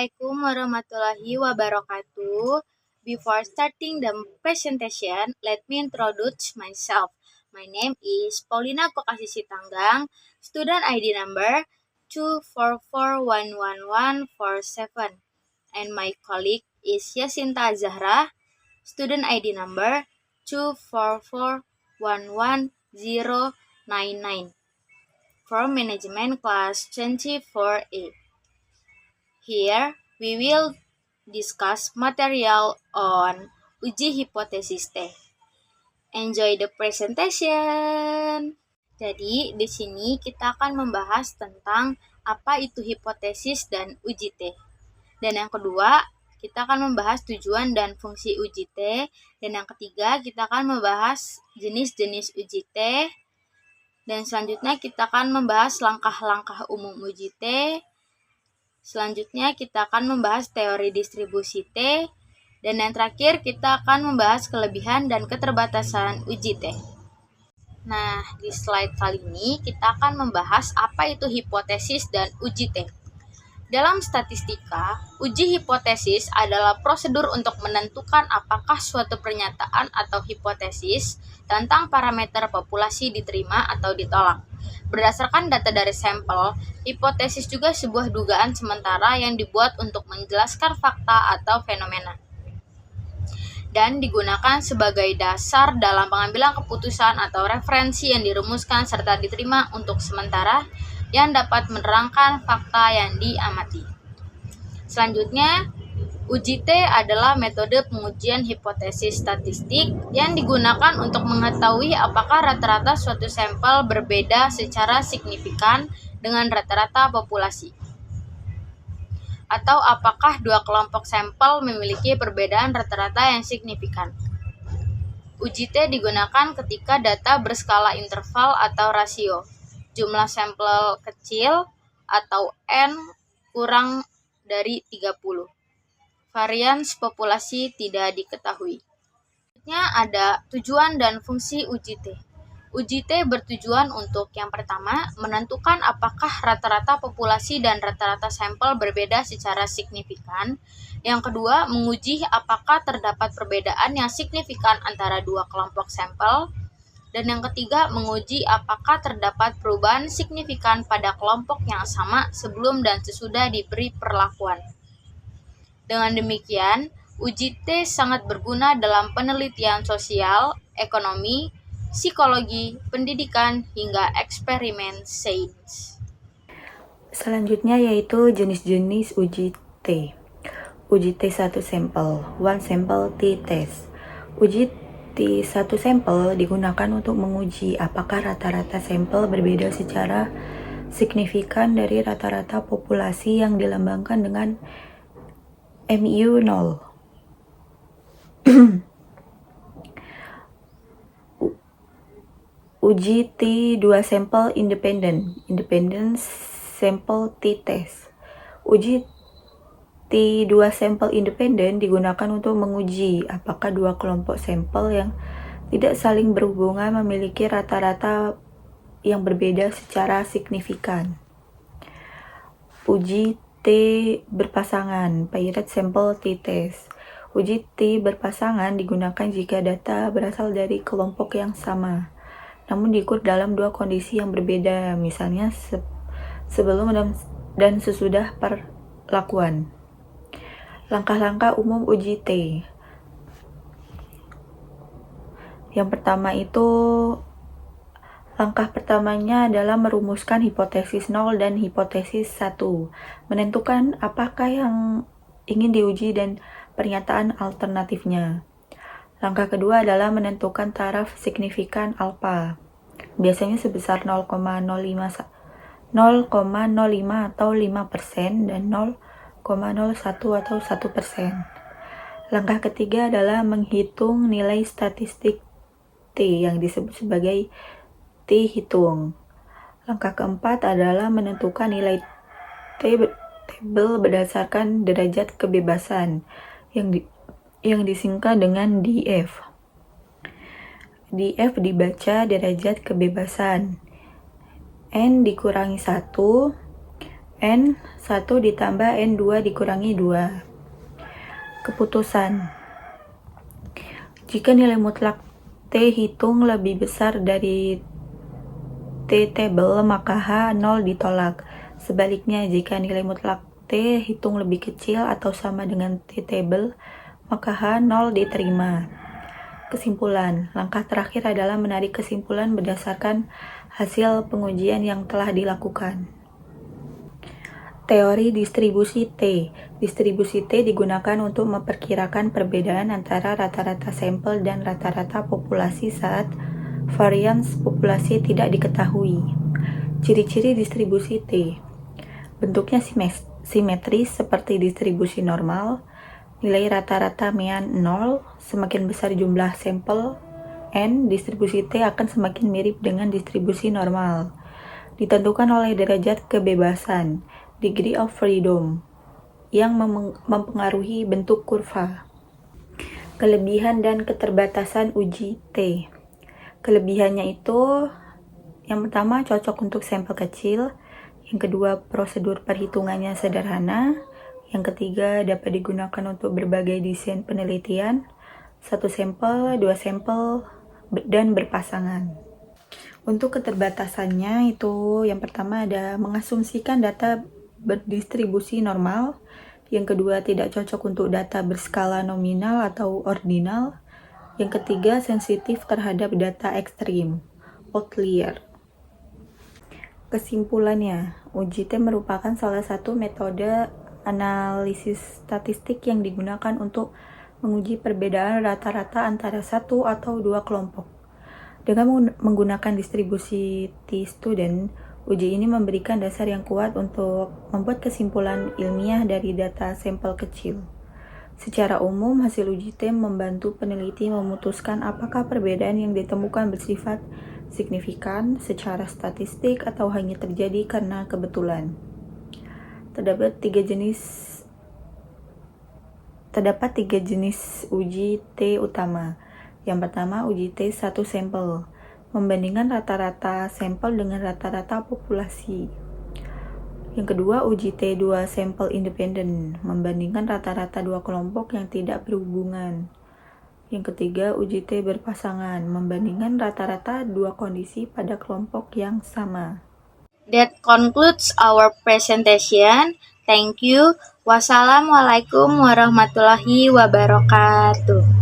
Assalamualaikum warahmatullahi wabarakatuh. Before starting the presentation, let me introduce myself. My name is Paulina Kokasisi Tanggang, student ID number 2441147, and my colleague is Yasinta Zahra, student ID number 244110099 from Management Class 24A. Here, we will discuss material on uji hipotesis T. Enjoy the presentation! Jadi, di sini kita akan membahas tentang apa itu hipotesis dan uji T. Dan yang kedua, kita akan membahas tujuan dan fungsi uji T. Dan yang ketiga, kita akan membahas jenis-jenis uji T. Dan selanjutnya, kita akan membahas langkah-langkah umum uji T. Selanjutnya kita akan membahas teori distribusi T, dan yang terakhir kita akan membahas kelebihan dan keterbatasan uji T. Nah, di slide kali ini kita akan membahas apa itu hipotesis dan uji T. Dalam statistika, uji hipotesis adalah prosedur untuk menentukan apakah suatu pernyataan atau hipotesis tentang parameter populasi diterima atau ditolak. Berdasarkan data dari sampel, hipotesis juga sebuah dugaan sementara yang dibuat untuk menjelaskan fakta atau fenomena, dan digunakan sebagai dasar dalam pengambilan keputusan atau referensi yang dirumuskan serta diterima untuk sementara yang dapat menerangkan fakta yang diamati. Selanjutnya, uji T adalah metode pengujian hipotesis statistik yang digunakan untuk mengetahui apakah rata-rata suatu sampel berbeda secara signifikan dengan rata-rata populasi, atau apakah dua kelompok sampel memiliki perbedaan rata-rata yang signifikan. Uji T digunakan ketika data berskala interval atau rasio, jumlah sampel kecil atau N kurang dari 30. Varians populasi tidak diketahui. Selanjutnya ada tujuan dan fungsi uji T. Uji T bertujuan untuk yang pertama, menentukan apakah rata-rata populasi dan rata-rata sampel berbeda secara signifikan. Yang kedua, menguji apakah terdapat perbedaan yang signifikan antara dua kelompok sampel. Dan yang ketiga, menguji apakah terdapat perubahan signifikan pada kelompok yang sama sebelum dan sesudah diberi perlakuan. Dengan demikian, uji T sangat berguna dalam penelitian sosial, ekonomi, psikologi, pendidikan, hingga eksperimen sains. Selanjutnya yaitu jenis-jenis uji T. Uji T satu sampel, one sample t-test. Uji T satu sampel digunakan untuk menguji apakah rata-rata sampel berbeda secara signifikan dari rata-rata populasi yang dilambangkan dengan MU 0. Uji T2 sampel independent sample t-test. Uji T2 sampel independen digunakan untuk menguji apakah dua kelompok sampel yang tidak saling berhubungan memiliki rata-rata yang berbeda secara signifikan. Uji T berpasangan, paired sample t-test. Uji T berpasangan digunakan jika data berasal dari kelompok yang sama, namun diukur dalam dua kondisi yang berbeda, misalnya sebelum dan sesudah perlakuan. Langkah-langkah umum uji T. Yang pertama itu, langkah pertamanya adalah merumuskan hipotesis 0 dan hipotesis 1, menentukan apakah yang ingin diuji dan pernyataan alternatifnya. Langkah kedua adalah menentukan taraf signifikan alfa, biasanya sebesar 0,05 atau 5% dan 0,01 atau 1%. Langkah ketiga adalah menghitung nilai statistik T yang disebut sebagai T hitung. Langkah keempat adalah menentukan nilai T tabel berdasarkan derajat kebebasan yang disingkat dengan DF. DF dibaca derajat kebebasan. N dikurangi 1, N 1 ditambah N 2 dikurangi 2. Keputusan. Jika nilai mutlak T hitung lebih besar dari T table, maka H 0 ditolak. Sebaliknya, jika nilai mutlak T hitung lebih kecil atau sama dengan T table, maka H 0 diterima. Kesimpulan. Langkah terakhir adalah menarik kesimpulan berdasarkan hasil pengujian yang telah dilakukan. Teori distribusi T. Distribusi T digunakan untuk memperkirakan perbedaan antara rata-rata sampel dan rata-rata populasi saat varians populasi tidak diketahui. Ciri-ciri distribusi T. Bentuknya simetris seperti distribusi normal. Nilai rata-rata mean 0. Semakin besar jumlah sampel N, distribusi T akan semakin mirip dengan distribusi normal. Ditentukan oleh derajat kebebasan, degree of freedom, yang mempengaruhi bentuk kurva. Kelebihan dan keterbatasan uji T. Kelebihannya itu, yang pertama cocok untuk sampel kecil, yang kedua prosedur perhitungannya sederhana, yang ketiga dapat digunakan untuk berbagai desain penelitian, 1 sampel, 2 sampel, dan berpasangan. Untuk keterbatasannya itu yang pertama ada mengasumsikan data berdistribusi normal, yang kedua tidak cocok untuk data berskala nominal atau ordinal, yang ketiga sensitif terhadap data ekstrim, outlier. Kesimpulannya, uji T merupakan salah satu metode analisis statistik yang digunakan untuk menguji perbedaan rata-rata antara satu atau dua kelompok. Dengan menggunakan distribusi T-student, uji ini memberikan dasar yang kuat untuk membuat kesimpulan ilmiah dari data sampel kecil. Secara umum, hasil uji T membantu peneliti memutuskan apakah perbedaan yang ditemukan bersifat signifikan secara statistik atau hanya terjadi karena kebetulan. Terdapat tiga jenis uji T utama. Yang pertama, uji T 1 sampel, membandingkan rata-rata sampel dengan rata-rata populasi. Yang kedua, uji T 2 sampel independen, membandingkan rata-rata dua kelompok yang tidak berhubungan. Yang ketiga, uji T berpasangan, membandingkan rata-rata dua kondisi pada kelompok yang sama. That concludes our presentation. Thank you. Wassalamualaikum warahmatullahi wabarakatuh.